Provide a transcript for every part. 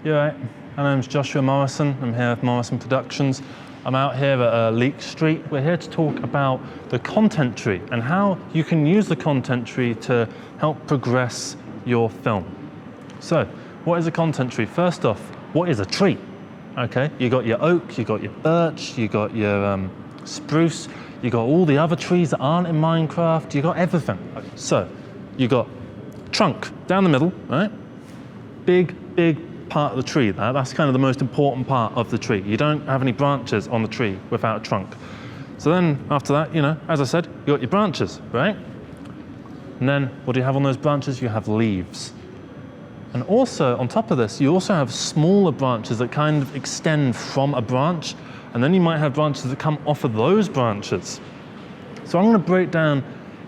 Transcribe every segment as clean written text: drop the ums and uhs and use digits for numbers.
You're right. My name's Joshua Morrison. I'm here with Morrison Productions. I'm out here at Leek Street. We're here to talk about the content tree and how you can use the content tree to help progress your film. So, what is a content tree? First off, what is a tree? Okay, you got your oak, you got your birch, you got your spruce, you got all the other trees that aren't in Minecraft, you got everything. So, you got trunk down the middle, right? Big part of the tree there. That's kind of the most important part of the tree. You don't have any branches on the tree without a trunk. So then after that, you know, as I said, you got your branches, right? And then what do you have on those branches? You have leaves. And also on top of this, you also have smaller branches that kind of extend from a branch, and then you might have branches that come off of those branches. So I'm going to break down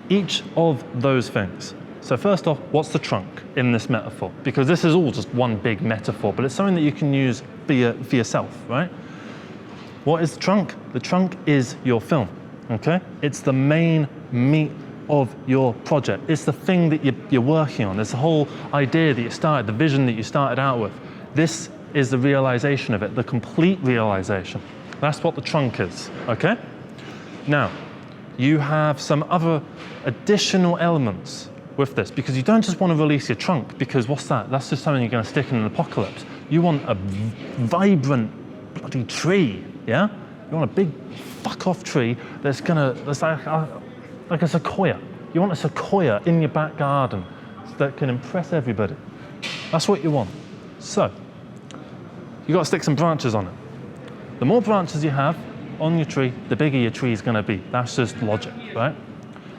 each of those things. So first off, what's the trunk in this metaphor? Because this is all just one big metaphor, but it's something that you can use for yourself, right? What is the trunk? The trunk is your film, okay? It's the main meat of your project. It's the thing that you're working on. It's the whole idea that you started, the vision that you started out with. This is the realization of it, the complete realization. That's what the trunk is, okay? Now, you have some other additional elements with this, because you don't just want to release your trunk, because what's that? That's just something you're going to stick in an apocalypse. You want a vibrant bloody tree, yeah? You want a big fuck-off tree that's like a sequoia. You want a sequoia in your back garden that can impress everybody. That's what you want. So, you got to stick some branches on it. The more branches you have on your tree, the bigger your tree is going to be. That's just logic, right?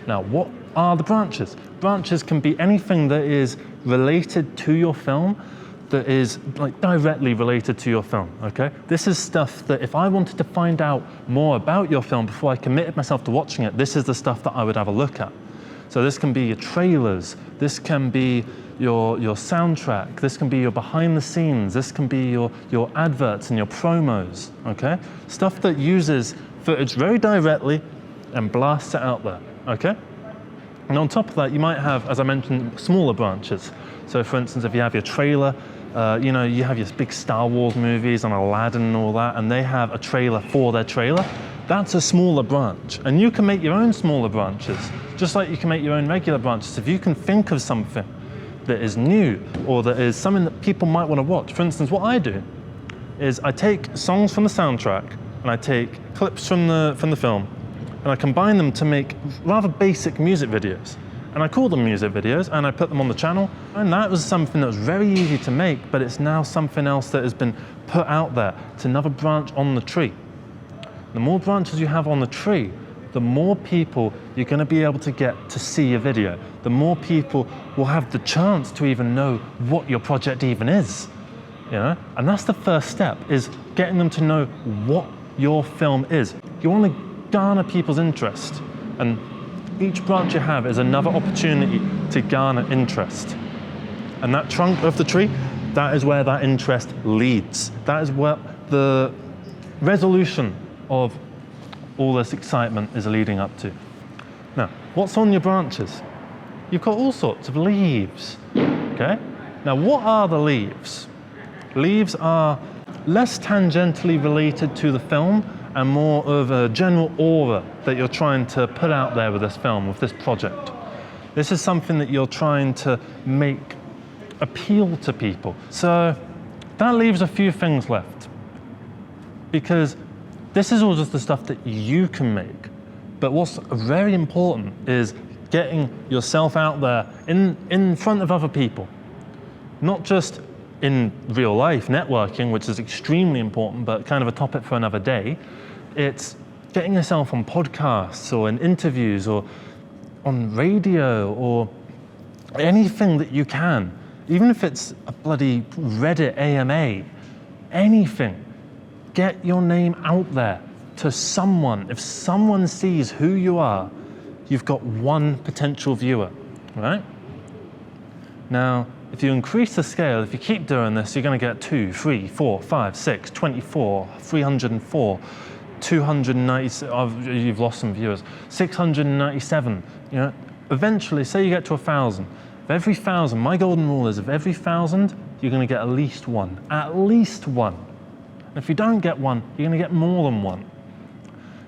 Now, what are the branches? Branches can be anything that is related to your film, that is like directly related to your film, okay? This is stuff that if I wanted to find out more about your film before I committed myself to watching it, this is the stuff that I would have a look at. So this can be your trailers, this can be your soundtrack, this can be your behind the scenes, this can be your adverts and your promos, okay? Stuff that uses footage very directly and blasts it out there, okay? And on top of that, you might have, as I mentioned, smaller branches. So for instance, if you have your trailer, you know, you have your big Star Wars movies and Aladdin and all that, and they have a trailer for their trailer, that's a smaller branch. And you can make your own smaller branches, just like you can make your own regular branches. If you can think of something that is new, or that is something that people might want to watch. For instance, what I do is I take songs from the soundtrack, and I take clips from the film, and I combine them to make rather basic music videos. And I call them music videos, and I put them on the channel. And that was something that was very easy to make, but it's now something else that has been put out there. It's another branch on the tree. The more branches you have on the tree, the more people you're going to be able to get to see your video. The more people will have the chance to even know what your project even is. You know? And that's the first step, is getting them to know what your film is. You want to garner people's interest, and each branch you have is another opportunity to garner interest. And that trunk of the tree, that is where that interest leads. That is where the resolution of all this excitement is leading up to. Now, what's on your branches? You've got all sorts of leaves, okay? Now, what are the leaves? Leaves are less tangentially related to the film and more of a general aura that you're trying to put out there with this film, with this project. This is something that you're trying to make appeal to people. So that leaves a few things left, because this is all just the stuff that you can make. But what's very important is getting yourself out there in front of other people, not just in real life networking, which is extremely important, but kind of a topic for another day. It's getting yourself on podcasts or in interviews or on radio or anything that you can, even if it's a bloody Reddit AMA, anything. Get your name out there to someone. If someone sees who you are, you've got one potential viewer, right? Now, if you increase the scale, if you keep doing this, you're going to get 2, 3, 4, 5, 6, 24, 304, 290, you've lost some viewers, 697, you know. Eventually, say you get to 1,000. Of every 1,000, my golden rule is of every 1,000, you're going to get at least one. At least one. And if you don't get one, you're going to get more than one.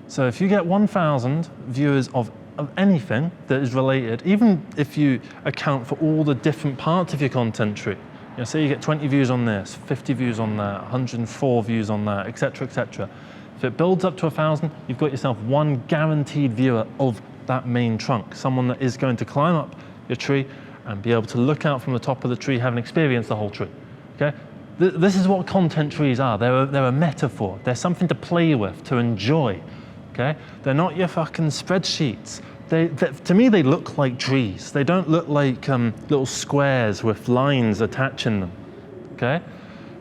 So if you get 1,000 viewers of anything that is related, even if you account for all the different parts of your content tree, you know, say you get 20 views on this, 50 views on that, 104 views on that, etc., etc. If it builds up to 1,000, you've got yourself one guaranteed viewer of that main trunk, someone that is going to climb up your tree and be able to look out from the top of the tree, having experienced the whole tree. Okay? This is what content trees are. They're a metaphor. They're something to play with, to enjoy. Okay? They're not your fucking spreadsheets. To me, they look like trees. They don't look like little squares with lines attaching them. Okay?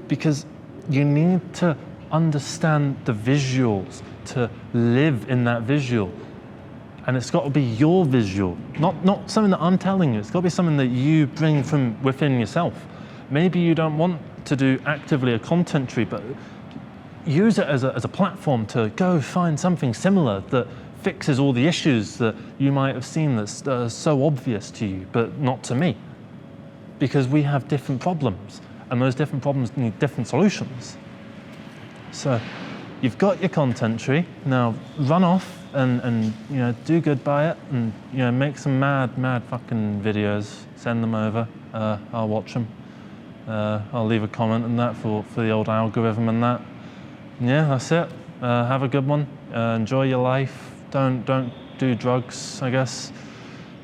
Because you need to understand the visuals to live in that visual. And it's got to be your visual, not something that I'm telling you. It's got to be something that you bring from within yourself. Maybe you don't want to do actively a content tree, but use it as a platform to go find something similar that fixes all the issues that you might have seen that's so obvious to you, but not to me. Because we have different problems, and those different problems need different solutions. So you've got your content tree, now run off and you know, do good by it, and you know, make some mad fucking videos, send them over, I'll watch them. I'll leave a comment and that for the old algorithm and that. Yeah, that's it. Have a good one. Enjoy your life. Don't do drugs, I guess.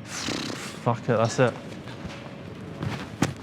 Fuck it, that's it.